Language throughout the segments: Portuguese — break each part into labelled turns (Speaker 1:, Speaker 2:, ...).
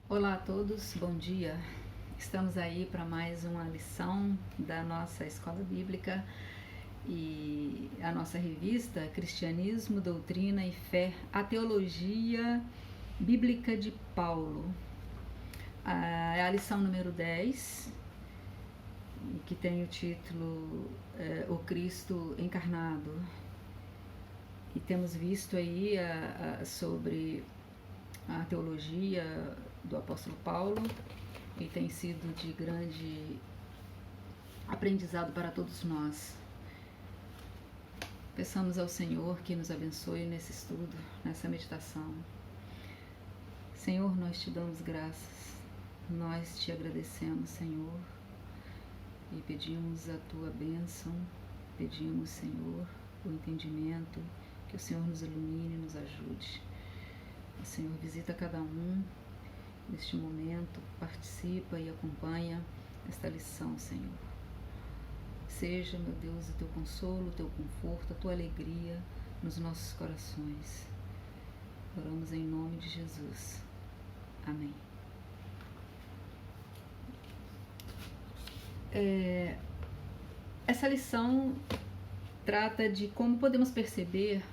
Speaker 1: Olá a todos, bom dia. Estamos aí para mais uma lição da nossa escola bíblica e a nossa revista Cristianismo, Doutrina e Fé, a Teologia Bíblica de Paulo. É a lição número 10, que tem o título O Cristo Encarnado. E temos visto aí sobre a teologia do apóstolo Paulo, e tem sido de grande aprendizado para todos nós. Peçamos ao Senhor que nos abençoe nesse estudo, nessa meditação. Senhor, nós te damos graças, nós te agradecemos, Senhor, e pedimos a tua bênção, pedimos, Senhor, o entendimento, que o Senhor nos ilumine e nos ajude. O Senhor visita cada um neste momento, participa e acompanha esta lição, Senhor. Seja, meu Deus, o teu consolo, o teu conforto, a tua alegria nos nossos corações. Oramos em nome de Jesus. Amém. Essa lição trata de como podemos perceber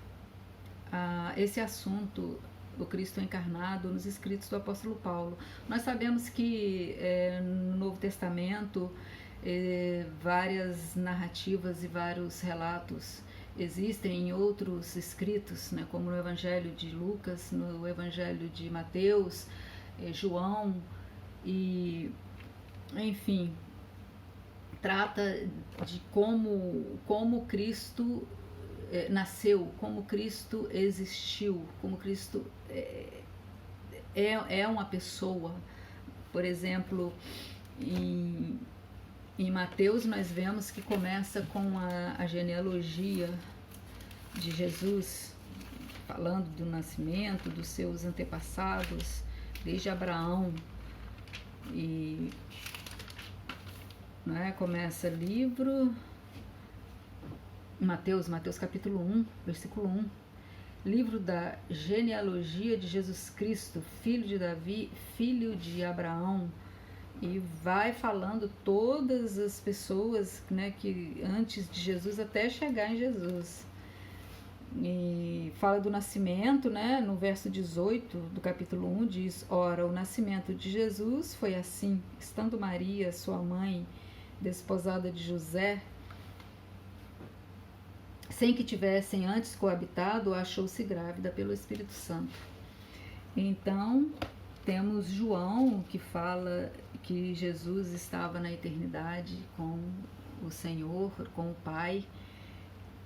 Speaker 1: esse assunto, o Cristo encarnado, nos escritos do apóstolo Paulo. Nós sabemos que no Novo Testamento várias narrativas e vários relatos existem em outros escritos, né, como no Evangelho de Lucas, no Evangelho de Mateus, João, e enfim, trata de como Cristo nasceu, como Cristo existiu, como Cristo é uma pessoa. Por exemplo, em Mateus nós vemos que começa com a genealogia de Jesus, falando do nascimento, dos seus antepassados, desde Abraão, e começa livro Mateus capítulo 1, versículo 1, livro da genealogia de Jesus Cristo, filho de Davi, filho de Abraão, e vai falando todas as pessoas, né, que antes de Jesus até chegar em Jesus. E fala do nascimento, né, no verso 18 do capítulo 1 diz: ora, o nascimento de Jesus foi assim, estando Maria, sua mãe, desposada de José, sem que tivessem antes coabitado, achou-se grávida pelo Espírito Santo. Então, temos João, que fala que Jesus estava na eternidade com o Senhor, com o Pai,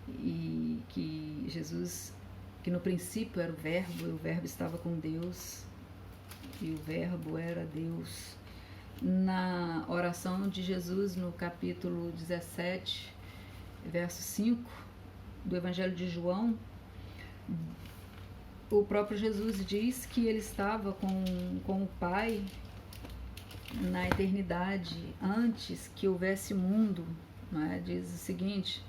Speaker 1: e que Jesus, que no princípio era o Verbo estava com Deus, e o Verbo era Deus. Na oração de Jesus, no capítulo 17, verso 5, do Evangelho de João, o próprio Jesus diz que ele estava com o Pai na eternidade, antes que houvesse mundo, né? Diz o seguinte: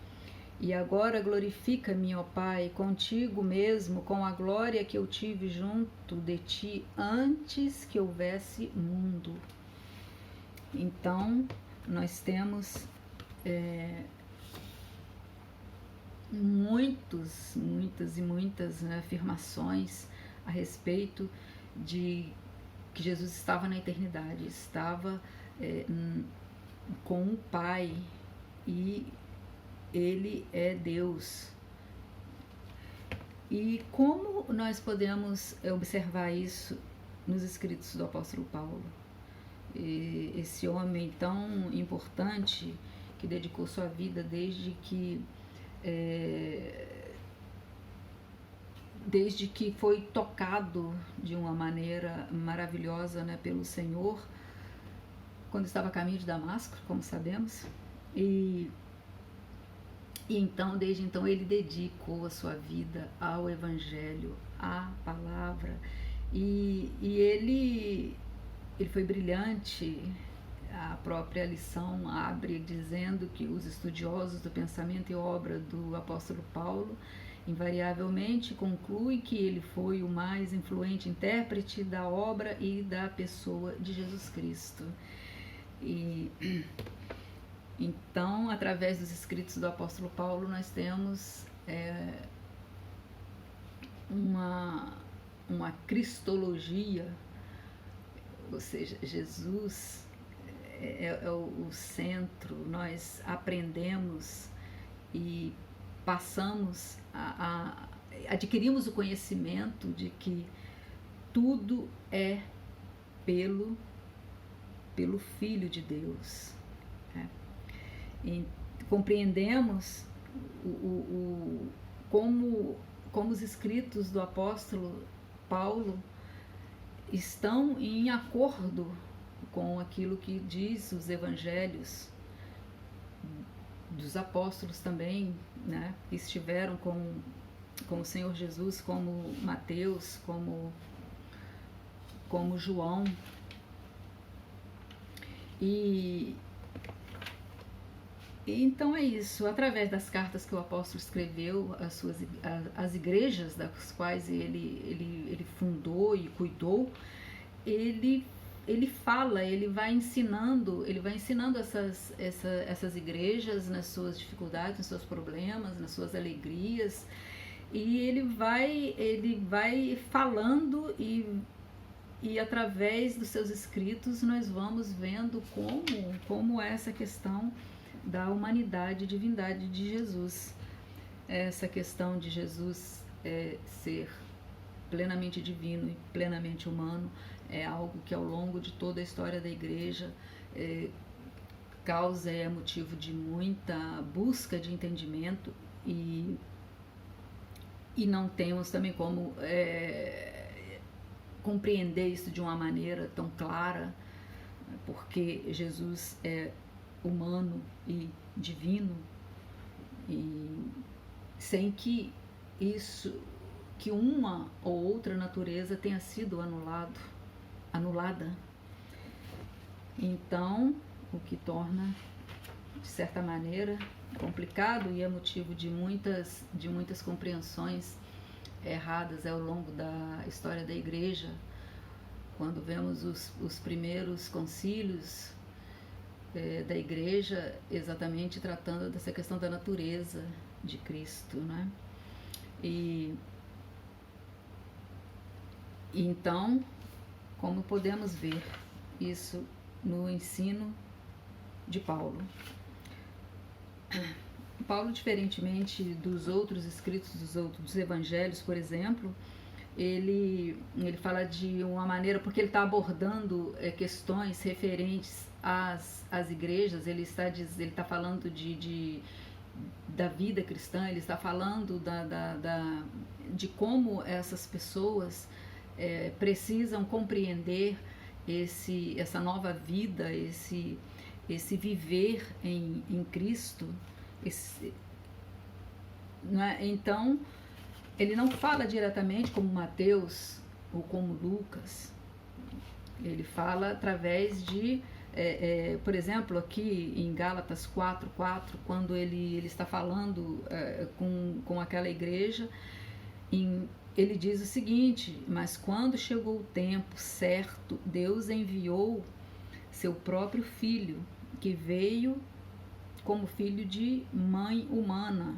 Speaker 1: e agora glorifica-me, ó Pai, contigo mesmo, com a glória que eu tive junto de ti antes que houvesse mundo. Então, nós temos muitas afirmações a respeito de que Jesus estava na eternidade, estava com o Pai, e ele é Deus. E como nós podemos observar isso nos escritos do apóstolo Paulo? Esse homem tão importante, que dedicou sua vida desde que foi tocado de uma maneira maravilhosa, né, pelo Senhor, quando estava a caminho de Damasco, como sabemos, e então, desde então, ele dedicou a sua vida ao Evangelho, à palavra, e ele foi brilhante. A própria lição abre dizendo que os estudiosos do pensamento e obra do apóstolo Paulo invariavelmente conclui que ele foi o mais influente intérprete da obra e da pessoa de Jesus Cristo. E então, através dos escritos do apóstolo Paulo, nós temos uma cristologia, ou seja, Jesus é o centro. Nós aprendemos e passamos adquirimos o conhecimento de que tudo é pelo Filho de Deus. E compreendemos como os escritos do apóstolo Paulo estão em acordo com aquilo que diz os evangelhos dos apóstolos também, né, que estiveram com o Senhor Jesus, como Mateus, como João. E então é isso, através das cartas que o apóstolo escreveu às igrejas das quais ele fundou e cuidou, ele fala, ele vai ensinando essas igrejas nas suas dificuldades, nos seus problemas, nas suas alegrias, e ele vai falando e através dos seus escritos nós vamos vendo como essa questão da humanidade e divindade de Jesus, essa questão de Jesus ser plenamente divino e plenamente humano, é algo que ao longo de toda a história da igreja causa e é motivo de muita busca de entendimento, e não temos também como compreender isso de uma maneira tão clara, porque Jesus é humano e divino, e sem que uma ou outra natureza tenha sido anulada. Então, o que torna, de certa maneira, complicado e é motivo de muitas compreensões erradas ao longo da história da igreja, quando vemos os primeiros concílios da igreja exatamente tratando dessa questão da natureza de Cristo, né? E então, como podemos ver isso no ensino de Paulo? Paulo, diferentemente dos outros escritos dos evangelhos, por exemplo, ele fala de uma maneira, porque ele está abordando questões referentes às igrejas, ele está falando da vida cristã, ele está falando de como essas pessoas precisam compreender essa nova vida, esse viver em Cristo. Né? Então, ele não fala diretamente como Mateus ou como Lucas, ele fala através de, por exemplo, aqui em Gálatas 4:4, quando ele está falando com aquela igreja, ele diz o seguinte: mas quando chegou o tempo certo, Deus enviou seu próprio filho, que veio como filho de mãe humana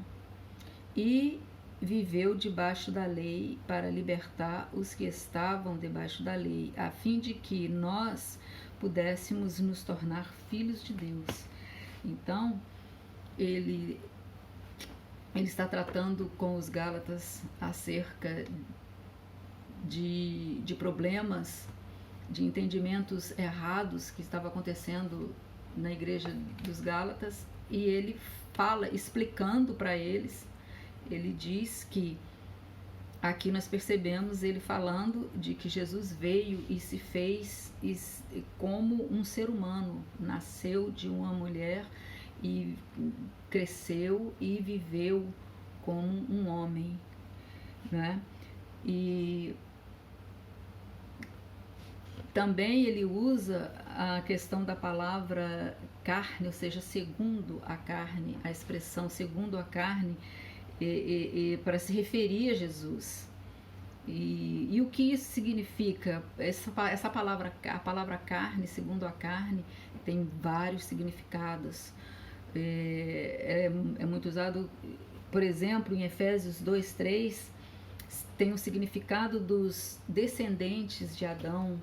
Speaker 1: e viveu debaixo da lei para libertar os que estavam debaixo da lei, a fim de que nós pudéssemos nos tornar filhos de Deus. Então, ele está tratando com os Gálatas acerca de problemas, de entendimentos errados que estavam acontecendo na igreja dos Gálatas, e ele fala, explicando para eles, ele diz que aqui nós percebemos ele falando de que Jesus veio e se fez como um ser humano, nasceu de uma mulher e cresceu e viveu como um homem, né? E também ele usa a questão da palavra carne, ou seja, segundo a carne, a expressão segundo a carne, para se referir a Jesus. E o que isso significa? Essa palavra, a palavra carne, segundo a carne, tem vários significados. É muito usado, por exemplo, em Efésios 2:3, tem o significado dos descendentes de Adão,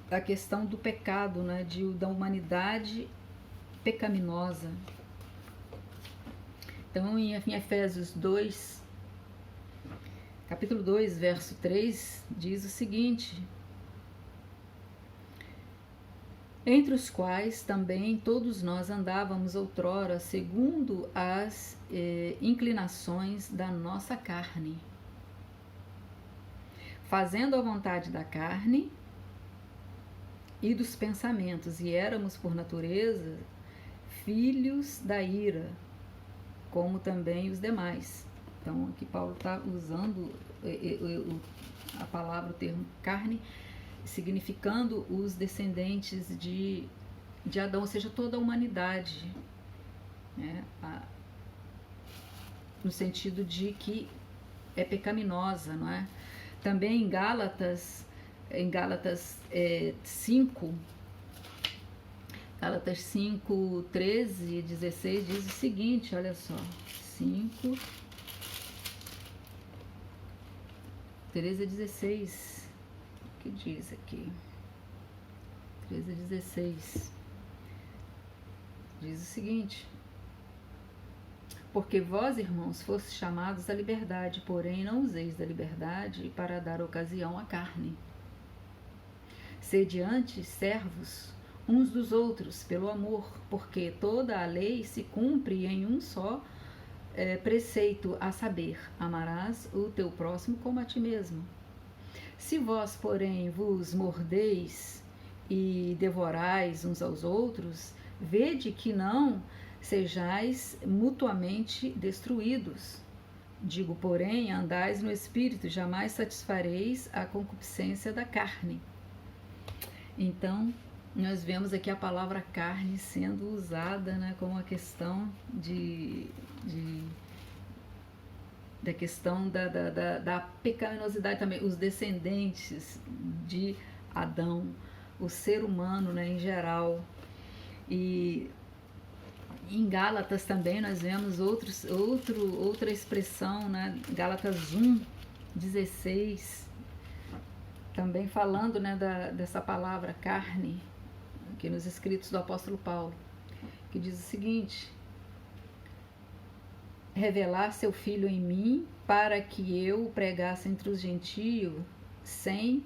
Speaker 1: a questão do pecado, né, da humanidade pecaminosa. Então, em Efésios 2, capítulo 2, verso 3, diz o seguinte: entre os quais também todos nós andávamos outrora, segundo as inclinações da nossa carne, fazendo a vontade da carne e dos pensamentos, e éramos por natureza filhos da ira, como também os demais. Então aqui Paulo está usando a palavra, o termo carne, significando os descendentes de Adão, ou seja, toda a humanidade, né? No sentido de que é pecaminosa, não é? Também em Gálatas 5, Gálatas 5, 13 e 16 diz o seguinte, olha só, 5, 13 a 16, o que diz aqui? 13 a 16, diz o seguinte: porque vós, irmãos, fostes chamados à liberdade, porém não useis da liberdade para dar ocasião à carne. Sede antes servos uns dos outros pelo amor, porque toda a lei se cumpre em um só preceito, a saber, amarás o teu próximo como a ti mesmo. Se vós, porém, vos mordeis e devorais uns aos outros, vede que não sejais mutuamente destruídos. Digo, porém, andais no Espírito, jamais satisfareis a concupiscência da carne. Então, nós vemos aqui a palavra carne sendo usada, né, como a questão da questão da pecaminosidade também, os descendentes de Adão, o ser humano, né, em geral. E em Gálatas também nós vemos outra expressão, né, Gálatas 1, 16, também falando, né, dessa palavra carne, aqui nos escritos do apóstolo Paulo, que diz o seguinte: revelar seu filho em mim, para que eu o pregasse entre os gentios, sem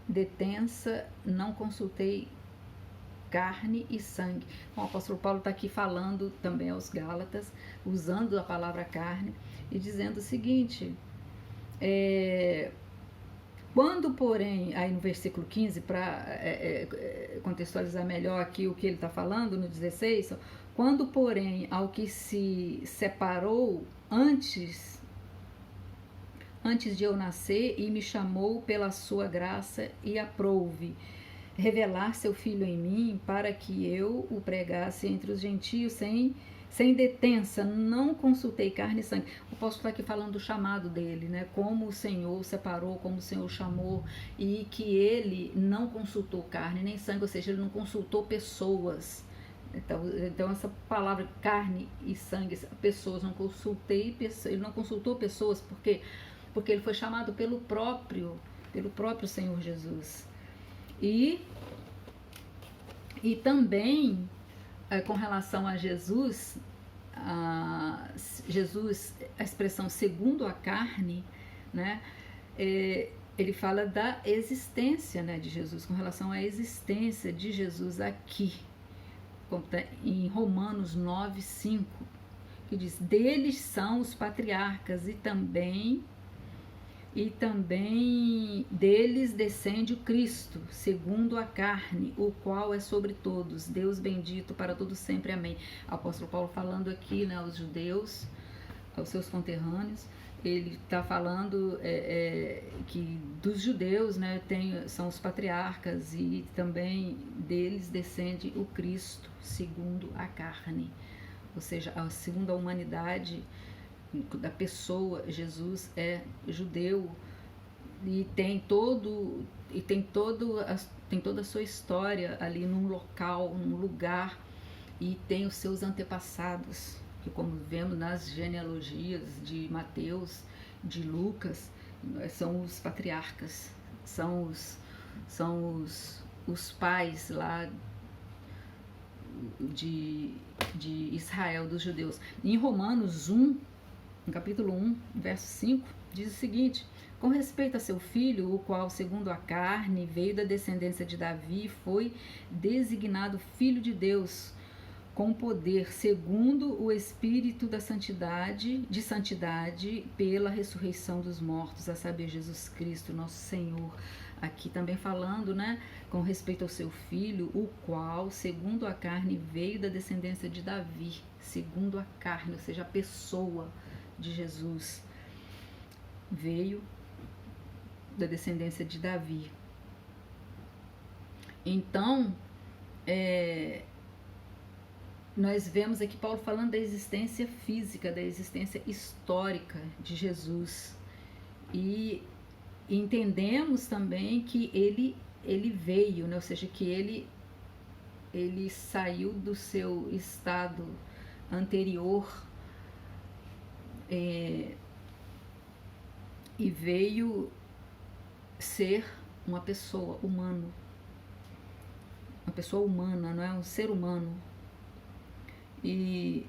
Speaker 1: detença, não consultei carne e sangue. Bom, o apóstolo Paulo está aqui falando também aos Gálatas, usando a palavra carne, e dizendo o seguinte, quando, porém, aí no versículo 15, para contextualizar melhor aqui o que ele está falando, no 16, quando, porém, ao que se separou antes de eu nascer e me chamou pela sua graça e aprouve revelar seu filho em mim, para que eu o pregasse entre os gentios sem detença, não consultei carne e sangue. O apóstolo está aqui falando do chamado dele, né? Como o Senhor separou, como o Senhor chamou, e que ele não consultou carne nem sangue, ou seja, ele não consultou pessoas. Então essa palavra carne e sangue, pessoas, ele não consultou pessoas, porque ele foi chamado pelo próprio Senhor Jesus. E também com relação a Jesus, a expressão segundo a carne, né, ele fala da existência, né, de Jesus, com relação à existência de Jesus aqui, como tá em Romanos 9, 5, que diz, deles são os patriarcas e também deles descende o Cristo, segundo a carne, o qual é sobre todos, Deus bendito para todos sempre, amém. O apóstolo Paulo falando aqui, né, aos judeus, aos seus conterrâneos, ele está falando que dos judeus, né, são os patriarcas e também deles descende o Cristo, segundo a carne, ou seja, segundo a humanidade da pessoa. Jesus é judeu e tem toda a sua história ali num local, num lugar, e tem os seus antepassados, que como vemos nas genealogias de Mateus, de Lucas, são os patriarcas, são os pais lá de Israel, dos judeus. Em Romanos 1, no capítulo 1, verso 5, diz o seguinte: com respeito a seu filho, o qual, segundo a carne, veio da descendência de Davi, foi designado filho de Deus, com poder, segundo o Espírito de santidade, pela ressurreição dos mortos, a saber, Jesus Cristo, nosso Senhor. Aqui também falando, né, com respeito ao seu filho, o qual, segundo a carne, veio da descendência de Davi, segundo a carne, ou seja, a pessoa de Jesus veio da descendência de Davi. Então, nós vemos aqui Paulo falando da existência física, da existência histórica de Jesus, e entendemos também que ele veio, né? Ou seja, que ele saiu do seu estado anterior e veio ser uma pessoa humana, não é? Um ser humano. E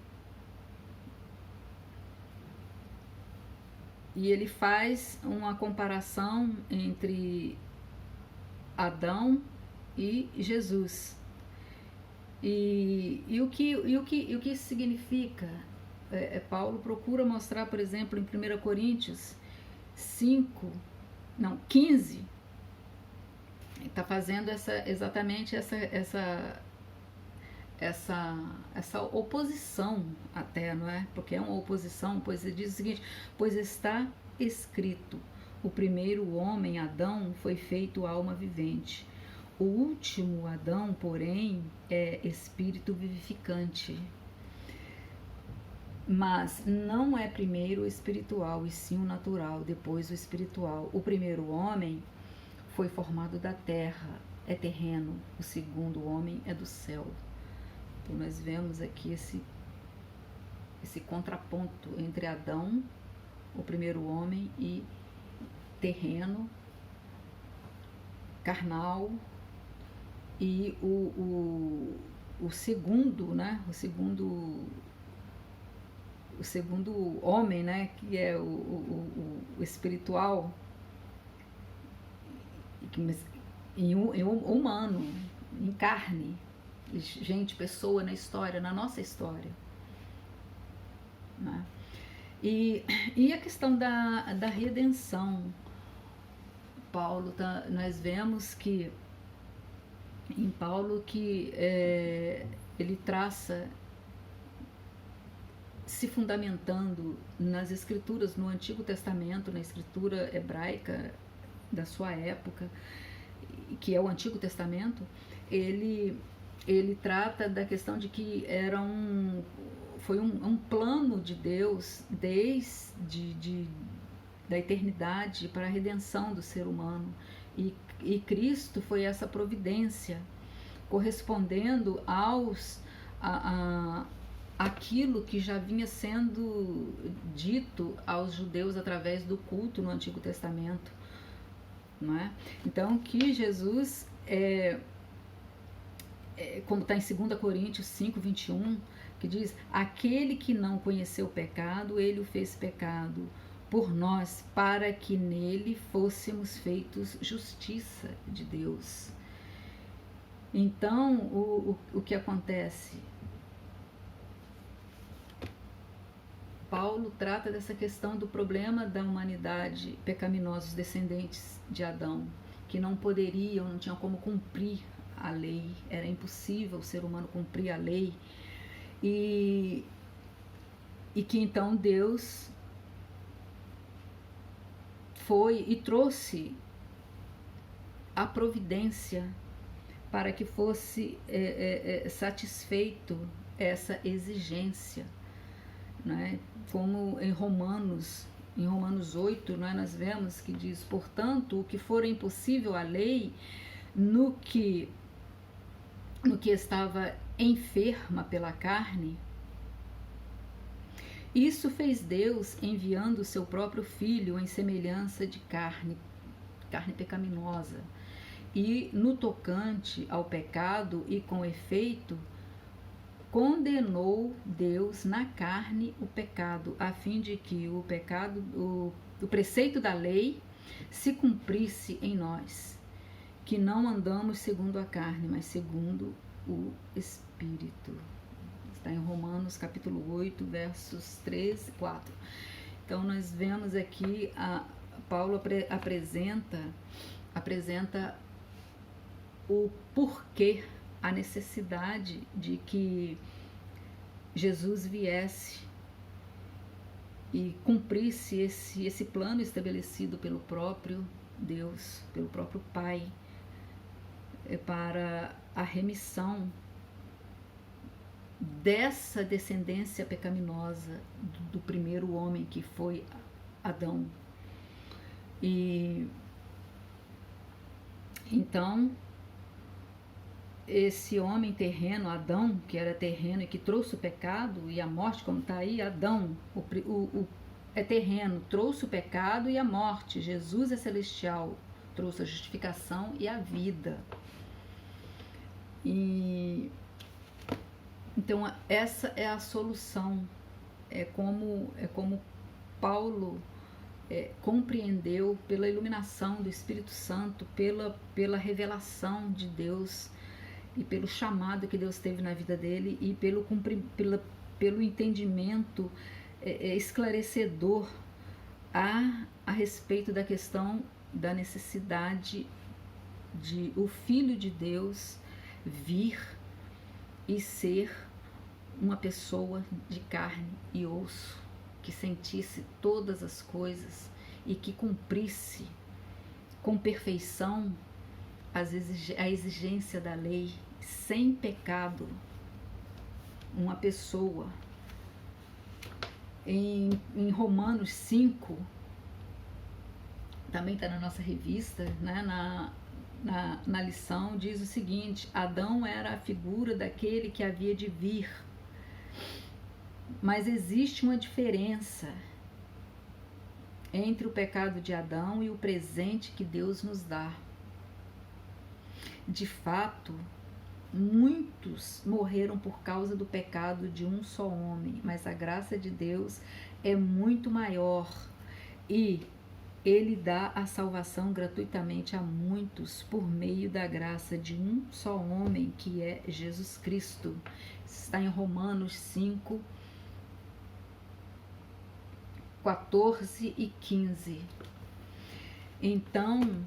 Speaker 1: ele faz uma comparação entre Adão e Jesus. E o que isso significa? Paulo procura mostrar, por exemplo, em 1 Coríntios 15, está fazendo exatamente essa oposição até, não é? Porque é uma oposição, pois ele diz o seguinte: pois está escrito, o primeiro homem, Adão, foi feito alma vivente. O último Adão, porém, é espírito vivificante. Mas não é primeiro o espiritual, e sim o natural, depois o espiritual. O primeiro homem foi formado da terra, é terreno. O segundo homem é do céu. Então nós vemos aqui esse contraponto entre Adão, o primeiro homem, e terreno, carnal, e o segundo, né? O segundo homem, né? Que é o espiritual, em humano, em carne, gente, pessoa na história, na nossa história, né? E a questão da redenção, Paulo, nós vemos que em Paulo que ele traça, se fundamentando nas escrituras, no Antigo Testamento, na escritura hebraica da sua época, que é o Antigo Testamento. Ele trata da questão de que foi um plano de Deus desde da eternidade para a redenção do ser humano, e Cristo foi essa providência, correspondendo aquilo que já vinha sendo dito aos judeus através do culto no Antigo Testamento, não é? Então, que Jesus, como está em 2 Coríntios 5, 21, que diz: aquele que não conheceu o pecado, ele o fez pecado por nós, para que nele fôssemos feitos justiça de Deus. Então, o que acontece? Paulo trata dessa questão do problema da humanidade pecaminosa, os descendentes de Adão, que não tinham como cumprir a lei, era impossível o ser humano cumprir a lei, e que então Deus foi e trouxe a providência para que fosse satisfeito essa exigência né? Como em Romanos 8, né, nós vemos que diz: portanto, o que for impossível à lei, no que estava enferma pela carne, isso fez Deus, enviando o seu próprio Filho em semelhança de carne pecaminosa. E no tocante ao pecado, e com efeito, condenou Deus na carne o pecado, a fim de que o pecado, o preceito da lei se cumprisse em nós, que não andamos segundo a carne, mas segundo o Espírito. Está em Romanos capítulo 8, versos 3 e 4. Então nós vemos aqui, Paulo apresenta o porquê, a necessidade de que Jesus viesse e cumprisse esse plano estabelecido pelo próprio Deus, pelo próprio Pai, para a remissão dessa descendência pecaminosa do primeiro homem, que foi Adão. E então esse homem terreno, Adão, que era terreno e que trouxe o pecado e a morte, como está aí, Adão é terreno, trouxe o pecado e a morte. Jesus é celestial, trouxe a justificação e a vida. E então essa é a solução. É como Paulo compreendeu, pela iluminação do Espírito Santo, pela revelação de Deus e pelo chamado que Deus teve na vida dele, e pelo entendimento esclarecedor a respeito da questão da necessidade de o Filho de Deus vir e ser uma pessoa de carne e osso, que sentisse todas as coisas e que cumprisse com perfeição a exigência da lei, sem pecado. Uma pessoa. Em Romanos 5, também está na nossa revista, né, na lição, diz o seguinte: Adão era a figura daquele que havia de vir, mas existe uma diferença entre o pecado de Adão e o presente que Deus nos dá. De fato, muitos morreram por causa do pecado de um só homem, mas a graça de Deus é muito maior e Ele dá a salvação gratuitamente a muitos por meio da graça de um só homem, que é Jesus Cristo. Está em Romanos 5, 14 e 15. Então,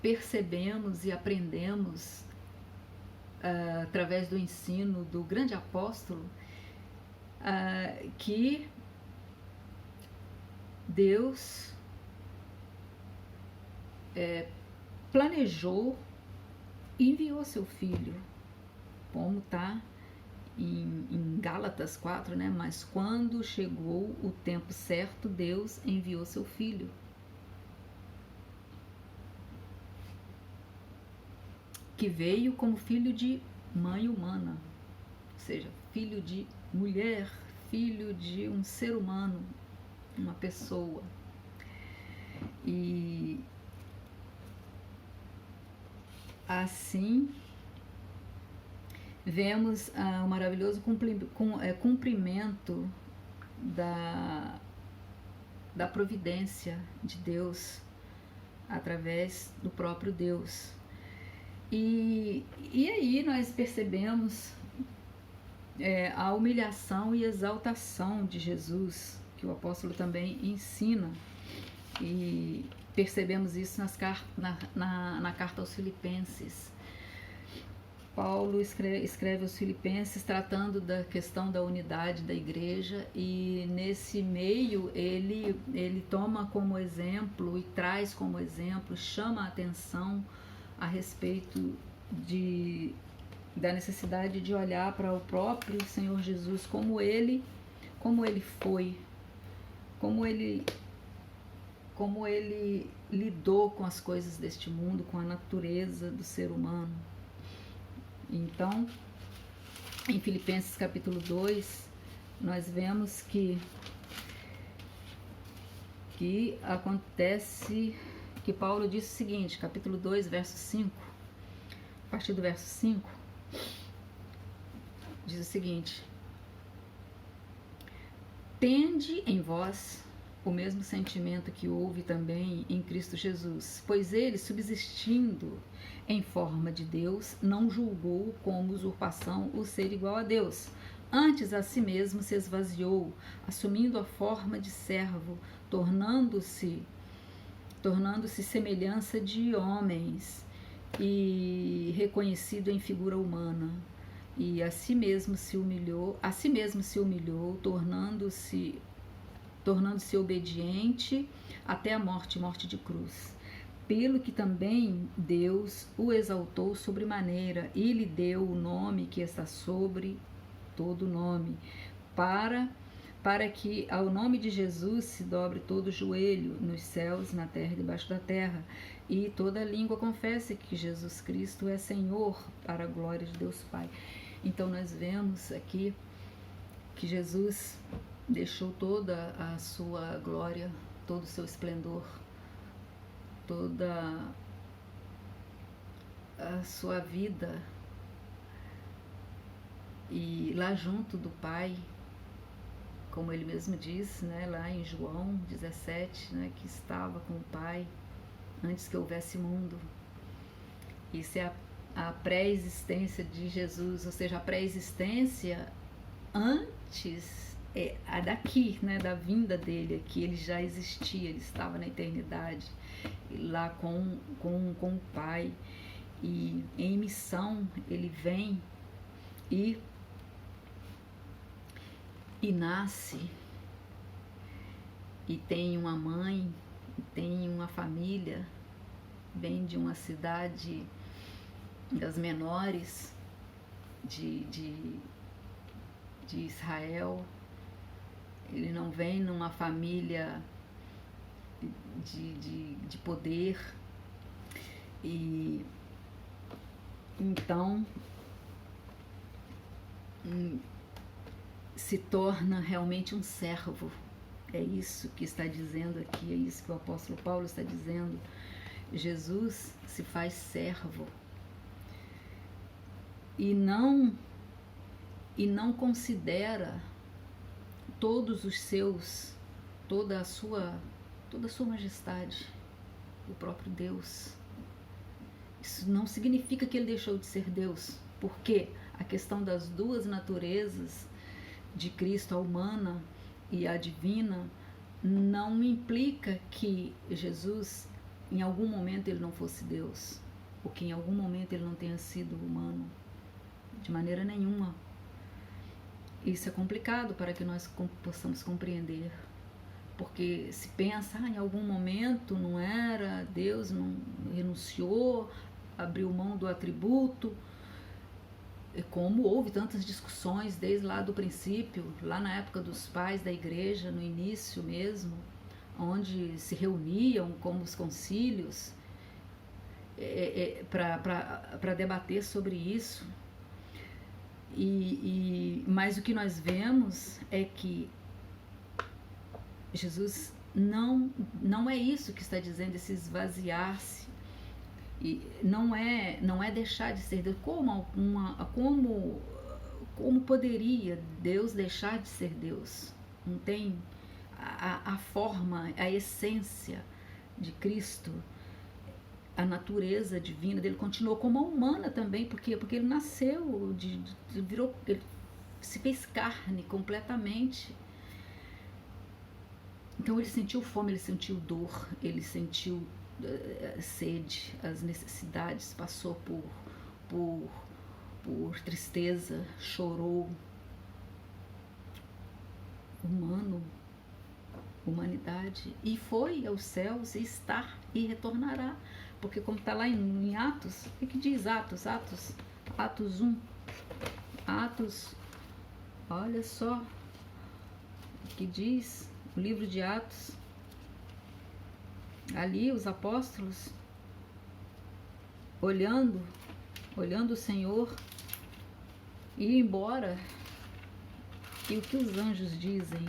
Speaker 1: percebemos e aprendemos através do ensino do grande apóstolo que Deus planejou e enviou seu Filho, como está em Gálatas 4, né? Mas quando chegou o tempo certo, Deus enviou seu Filho. Que veio como filho de mãe humana, ou seja, filho de mulher, filho de um ser humano, uma pessoa. E assim vemos o maravilhoso cumprimento da providência de Deus através do próprio Deus. E aí nós percebemos a humilhação e exaltação de Jesus, que o apóstolo também ensina, e percebemos isso na carta aos Filipenses. Paulo escreve aos Filipenses tratando da questão da unidade da igreja, e nesse meio ele toma como exemplo e traz como exemplo, chama a atenção a respeito da necessidade de olhar para o próprio Senhor Jesus, como ele foi, como ele lidou com as coisas deste mundo, com a natureza do ser humano. Então, em Filipenses capítulo 2, nós vemos que acontece, que Paulo diz o seguinte, capítulo 2, verso 5, a partir do verso 5, diz o seguinte: tende em vós o mesmo sentimento que houve também em Cristo Jesus, pois ele, subsistindo em forma de Deus, não julgou como usurpação o ser igual a Deus. Antes a si mesmo se esvaziou, assumindo a forma de servo, tornando-se semelhança de homens e reconhecido em figura humana. E a si mesmo se humilhou, tornando-se obediente até a morte de cruz. Pelo que também Deus o exaltou sobremaneira e lhe deu o nome que está sobre todo nome, para que ao nome de Jesus se dobre todo o joelho, nos céus, na terra e debaixo da terra, e toda língua confesse que Jesus Cristo é Senhor, para a glória de Deus Pai. Então nós vemos aqui que Jesus deixou toda a sua glória, todo o seu esplendor, toda a sua vida, e lá junto do Pai, como ele mesmo diz, né, lá em João 17, né, que estava com o Pai antes que houvesse mundo. Isso é a pré-existência de Jesus, ou seja, a pré-existência antes daqui, né, da vinda dele aqui. Ele já existia, ele estava na eternidade, lá com o Pai, e em missão ele vem e nasce, e tem uma mãe, e tem uma família, vem de uma cidade das menores de Israel. Ele não vem numa família de poder, e então se torna realmente um servo. É isso que está dizendo aqui, é isso que o apóstolo Paulo está dizendo. Jesus se faz servo e não considera todos os seus, toda a sua majestade, o próprio Deus. Isso não significa que ele deixou de ser Deus, porque a questão das duas naturezas de Cristo, a humana e a divina, não implica que Jesus, em algum momento, ele não fosse Deus, ou que em algum momento ele não tenha sido humano, de maneira nenhuma. Isso é complicado para que nós possamos compreender, porque se pensa, em algum momento não era Deus, não renunciou, abriu mão do atributo, como houve tantas discussões desde lá do princípio, lá na época dos pais da igreja, no início mesmo, onde se reuniam como os concílios para debater sobre isso. Mas o que nós vemos é que Jesus não é isso que está dizendo, esse esvaziar-se. E não é deixar de ser Deus. Como poderia Deus deixar de ser Deus? Não tem a forma, a essência de Cristo, a natureza divina dele continuou como a humana também, porque ele nasceu, ele se fez carne completamente. Então ele sentiu fome, ele sentiu dor, ele sentiu sede, as necessidades, passou por tristeza, chorou. Humanidade, e foi aos céus, e está, e retornará, porque como está lá em Atos, o que diz Atos Atos 1. Atos, olha só o que diz o livro de Atos. Ali os apóstolos olhando o Senhor ir embora. E o que os anjos dizem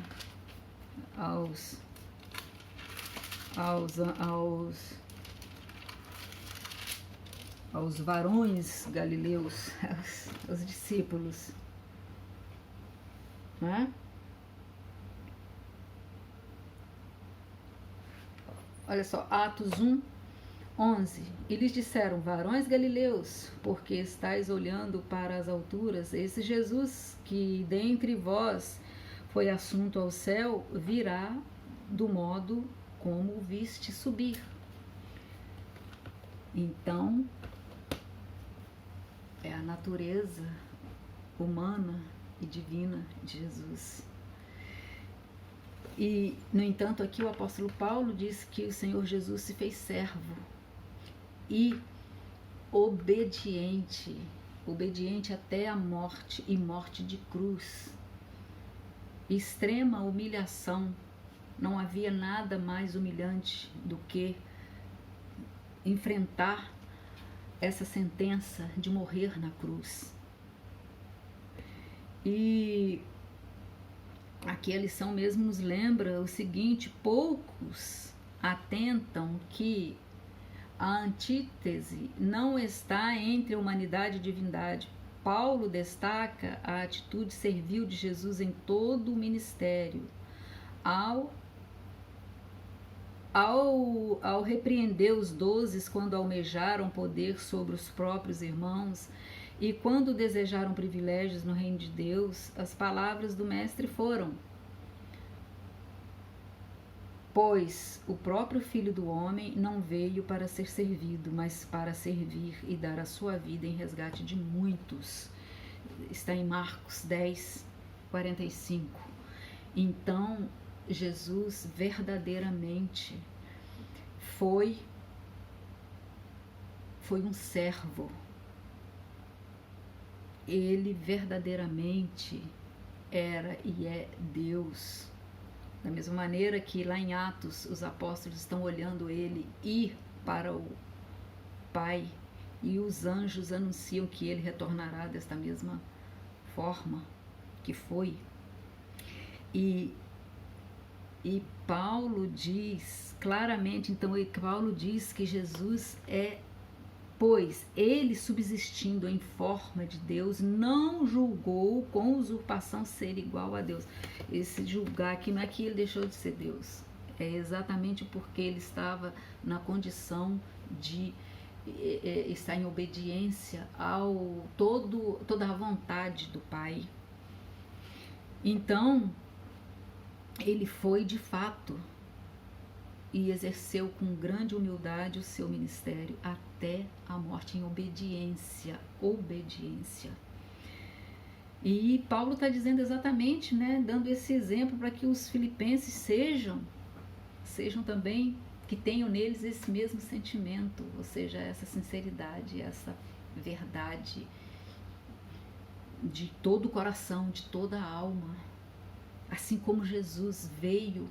Speaker 1: aos varões galileus, aos discípulos, né? Olha só, Atos 1, 11. E lhes disseram: varões galileus, porque estáis olhando para as alturas? Esse Jesus que dentre vós foi assunto ao céu, virá do modo como o viste subir. Então, é a natureza humana e divina de Jesus. E, no entanto, aqui o apóstolo Paulo diz que o Senhor Jesus se fez servo e obediente até a morte, e morte de cruz. Extrema humilhação. Não havia nada mais humilhante do que enfrentar essa sentença de morrer na cruz. E aqui a lição mesmo nos lembra o seguinte: poucos atentam que a antítese não está entre a humanidade e a divindade. Paulo destaca a atitude servil de Jesus em todo o ministério. Ao repreender os 12 quando almejaram poder sobre os próprios irmãos e quando desejaram privilégios no reino de Deus, as palavras do mestre foram: pois o próprio Filho do Homem não veio para ser servido, mas para servir e dar a sua vida em resgate de muitos. Está em Marcos 10, 45. Então, Jesus verdadeiramente foi um servo. Ele verdadeiramente era e é Deus. Da mesma maneira que lá em Atos os apóstolos estão olhando ele ir para o Pai e os anjos anunciam que ele retornará desta mesma forma que foi. E Paulo diz claramente, então Paulo diz que Jesus pois ele, subsistindo em forma de Deus, não julgou com usurpação ser igual a Deus. Esse julgar aqui não é que ele deixou de ser Deus, é exatamente porque ele estava na condição de estar em obediência ao toda a vontade do Pai. Então, ele foi de fato e exerceu com grande humildade o seu ministério até a morte em obediência. E Paulo está dizendo exatamente, né, dando esse exemplo para que os filipenses sejam também, que tenham neles esse mesmo sentimento, ou seja, essa sinceridade, essa verdade de todo o coração, de toda a alma, assim como Jesus veio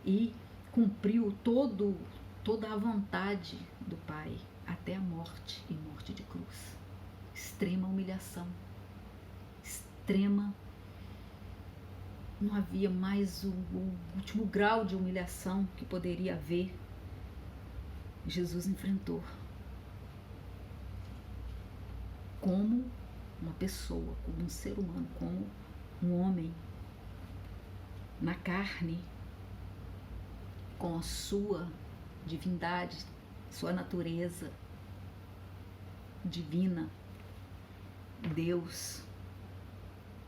Speaker 1: e cumpriu toda a vontade do Pai até a morte e morte de cruz. Extrema humilhação, extrema. Não havia mais o último grau de humilhação que poderia haver. Jesus enfrentou como uma pessoa, como um ser humano, como um homem na carne, com a sua divindade, sua natureza divina, Deus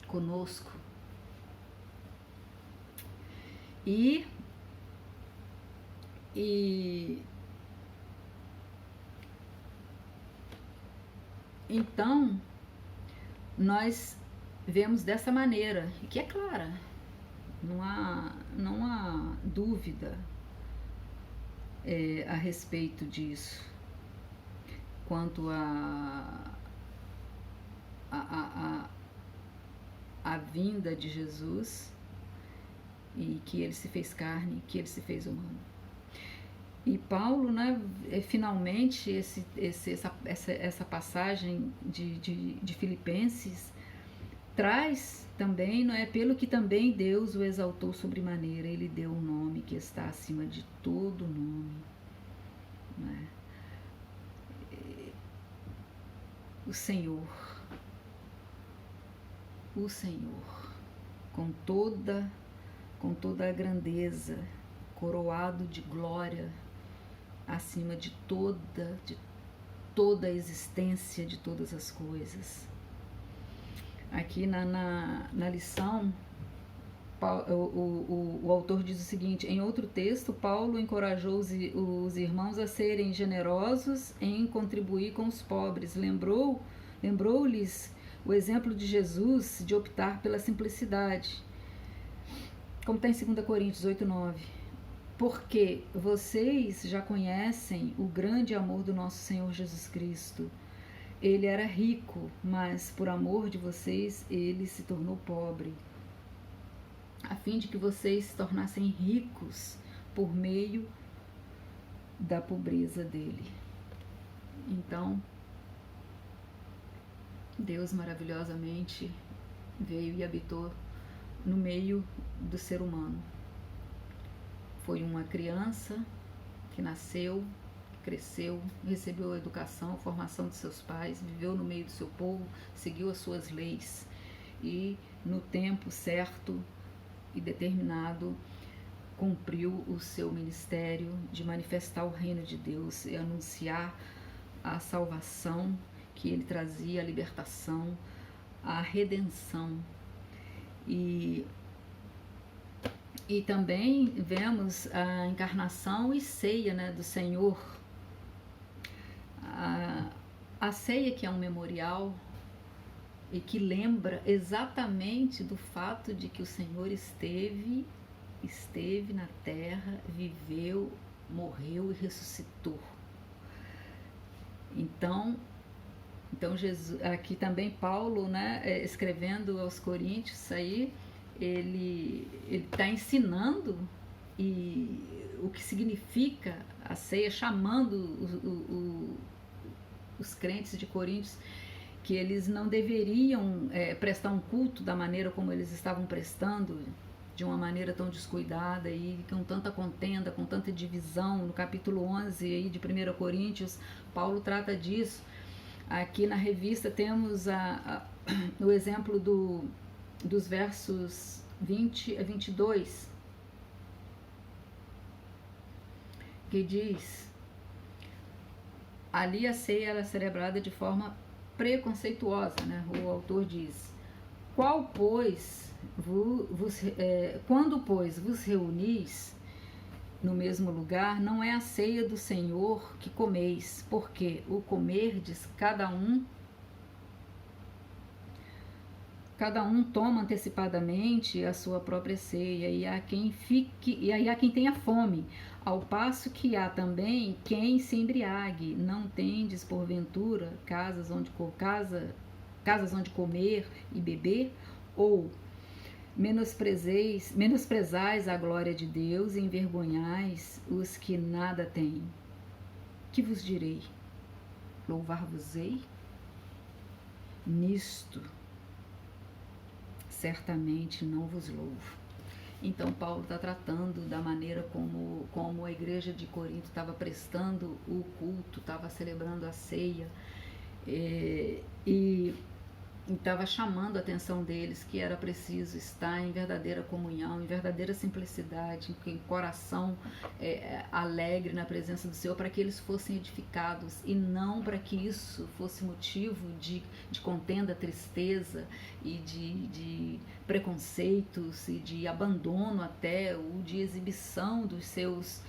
Speaker 1: conosco. E então nós vemos dessa maneira, e que é clara, não há dúvida a respeito disso, quanto a vinda de Jesus, e que ele se fez carne, que ele se fez humano. E Paulo, né, finalmente, essa passagem de Filipenses traz também, não é, pelo que também Deus o exaltou sobremaneira, ele deu um nome que está acima de todo nome, né? O Senhor, com toda a grandeza, coroado de glória, acima de toda a existência de todas as coisas. Aqui na lição, o autor diz o seguinte: em outro texto, Paulo encorajou os irmãos a serem generosos em contribuir com os pobres. Lembrou-lhes o exemplo de Jesus de optar pela simplicidade, como está em 2 Coríntios 8:9. Porque vocês já conhecem o grande amor do nosso Senhor Jesus Cristo. Ele era rico, mas por amor de vocês ele se tornou pobre, a fim de que vocês se tornassem ricos por meio da pobreza dele. Então, Deus maravilhosamente veio e habitou no meio do ser humano. Foi uma criança que nasceu, cresceu, recebeu a educação, a formação de seus pais, viveu no meio do seu povo, seguiu as suas leis e, no tempo certo e determinado, cumpriu o seu ministério de manifestar o reino de Deus e anunciar a salvação que ele trazia, a libertação, a redenção. E também vemos a encarnação e ceia, né, do Senhor. A ceia, que é um memorial e que lembra exatamente do fato de que o Senhor esteve na terra, viveu, morreu e ressuscitou. Então Jesus, aqui também Paulo, né, escrevendo aos Coríntios, aí ele está ensinando o que significa a ceia, chamando os crentes de Coríntios, que eles não deveriam prestar um culto da maneira como eles estavam prestando, de uma maneira tão descuidada e com tanta contenda, com tanta divisão. No capítulo 11 aí de 1 Coríntios, Paulo trata disso. Aqui na revista temos o exemplo dos versos 20 a 22, que diz: ali a ceia era celebrada de forma preconceituosa, né? O autor diz: quando, pois, vos reunis no mesmo lugar, não é a ceia do Senhor que comeis, porque o comerdes cada um toma antecipadamente a sua própria ceia, e há quem tenha fome, ao passo que há também quem se embriague. Não tendes porventura casas onde comer e beber? Ou menosprezais a glória de Deus e envergonhais os que nada têm? Que vos direi? Louvar-vos-ei? Nisto certamente não vos louvo. Então Paulo está tratando da maneira como a igreja de Corinto estava prestando o culto, estava celebrando a ceia, e estava chamando a atenção deles que era preciso estar em verdadeira comunhão, em verdadeira simplicidade, em coração alegre na presença do Senhor, para que eles fossem edificados, e não para que isso fosse motivo de contenda, tristeza e de preconceitos e de abandono, até ou de exibição dos seus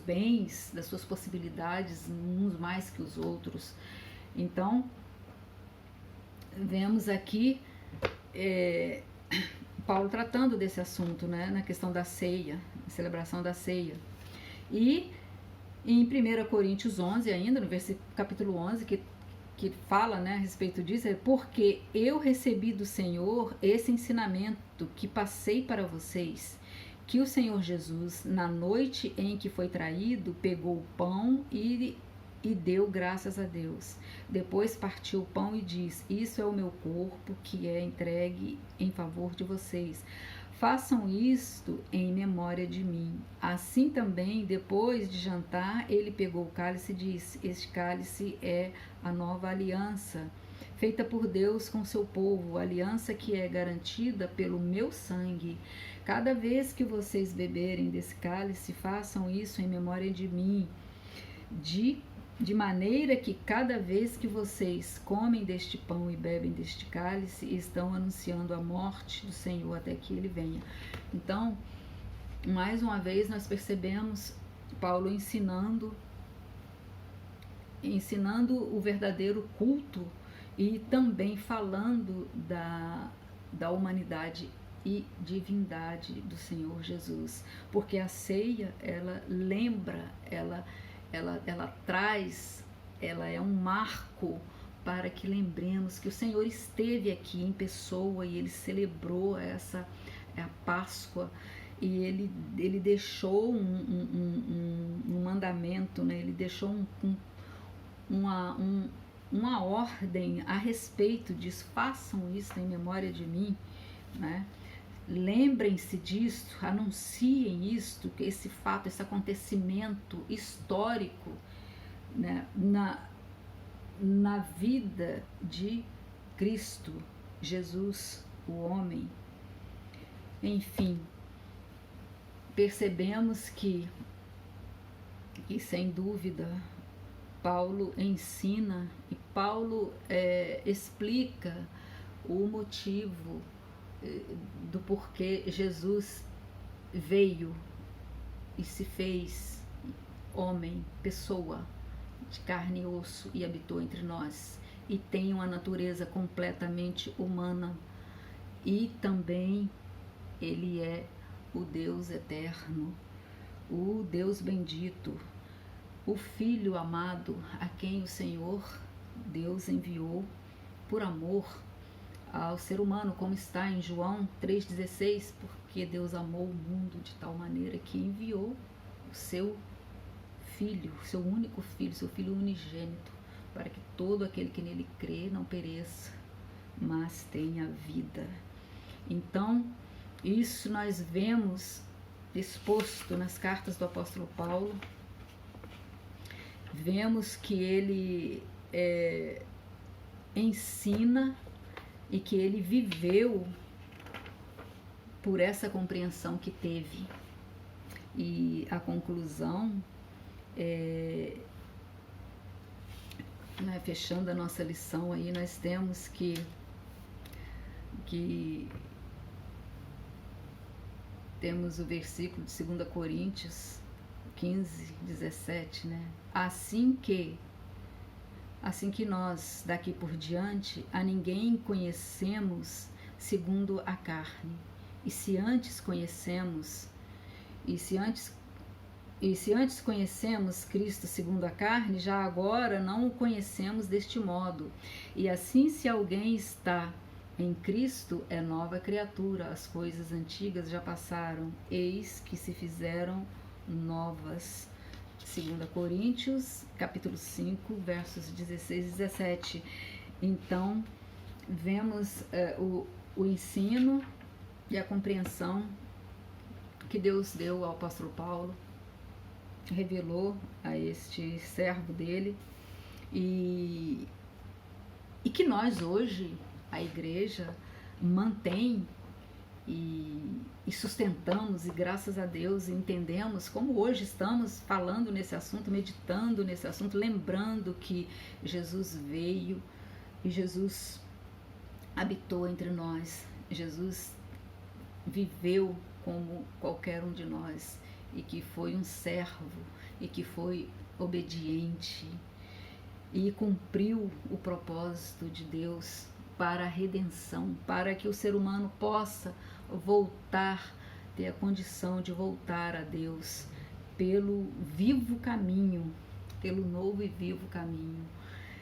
Speaker 1: bens, das suas possibilidades, uns mais que os outros. Então, vemos aqui Paulo tratando desse assunto, né, na questão da ceia, a celebração da ceia. E em 1 Coríntios 11, ainda no capítulo 11, que fala, né, a respeito disso, é porque eu recebi do Senhor esse ensinamento que passei para vocês, que o Senhor Jesus, na noite em que foi traído, pegou o pão e deu graças a Deus. Depois partiu o pão e diz: isso é o meu corpo que é entregue em favor de vocês. Façam isto em memória de mim. Assim também, depois de jantar, ele pegou o cálice e disse: este cálice é a nova aliança, feita por Deus com seu povo, aliança que é garantida pelo meu sangue. Cada vez que vocês beberem desse cálice, façam isso em memória de mim. De maneira que cada vez que vocês comem deste pão e bebem deste cálice, estão anunciando a morte do Senhor até que ele venha. Então, mais uma vez nós percebemos Paulo ensinando o verdadeiro culto e também falando da humanidade e divindade do Senhor Jesus, porque a ceia, ela lembra, ela traz, ela é um marco para que lembremos que o Senhor esteve aqui em pessoa e ele celebrou a Páscoa, e ele deixou um mandamento, né? Ele deixou uma ordem a respeito disso: façam isso em memória de mim, né? Lembrem-se disso, anunciem isto, esse fato, esse acontecimento histórico, né, na vida de Cristo Jesus, o homem. Enfim, percebemos que sem dúvida, Paulo ensina e Paulo explica o motivo do porquê Jesus veio e se fez homem, pessoa de carne e osso, e habitou entre nós, e tem uma natureza completamente humana, e também ele é o Deus eterno, o Deus bendito, o Filho amado, a quem o Senhor Deus enviou por amor ao ser humano, como está em João 3,16, porque Deus amou o mundo de tal maneira que enviou o seu Filho, seu único Filho, seu Filho unigênito, para que todo aquele que nele crê não pereça, mas tenha vida. Então, isso nós vemos exposto nas cartas do apóstolo Paulo. Vemos que ele ensina e que ele viveu por essa compreensão que teve. E a conclusão, né, fechando a nossa lição aí, nós temos que temos o versículo de 2 Coríntios 15, 17, né? Assim que nós, daqui por diante, a ninguém conhecemos segundo a carne. E se antes conhecemos Cristo segundo a carne, já agora não o conhecemos deste modo. E assim, se alguém está em Cristo, é nova criatura, as coisas antigas já passaram, eis que se fizeram novas. 2 Coríntios, capítulo 5, versos 16 e 17. Então, vemos o ensino e a compreensão que Deus deu ao apóstolo Paulo, revelou a este servo dele, e que nós hoje, a igreja, mantém e sustentamos, e graças a Deus entendemos, como hoje estamos falando nesse assunto, meditando nesse assunto, lembrando que Jesus veio e Jesus habitou entre nós, Jesus viveu como qualquer um de nós, e que foi um servo, e que foi obediente, e cumpriu o propósito de Deus para a redenção, para que o ser humano possa voltar, ter a condição de voltar a Deus, pelo vivo caminho, pelo novo e vivo caminho.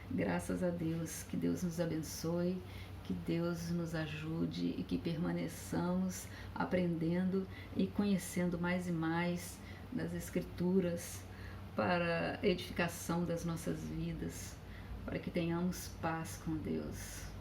Speaker 1: Graças a Deus, que Deus nos abençoe, que Deus nos ajude e que permaneçamos aprendendo e conhecendo mais e mais das Escrituras para a edificação das nossas vidas, para que tenhamos paz com Deus.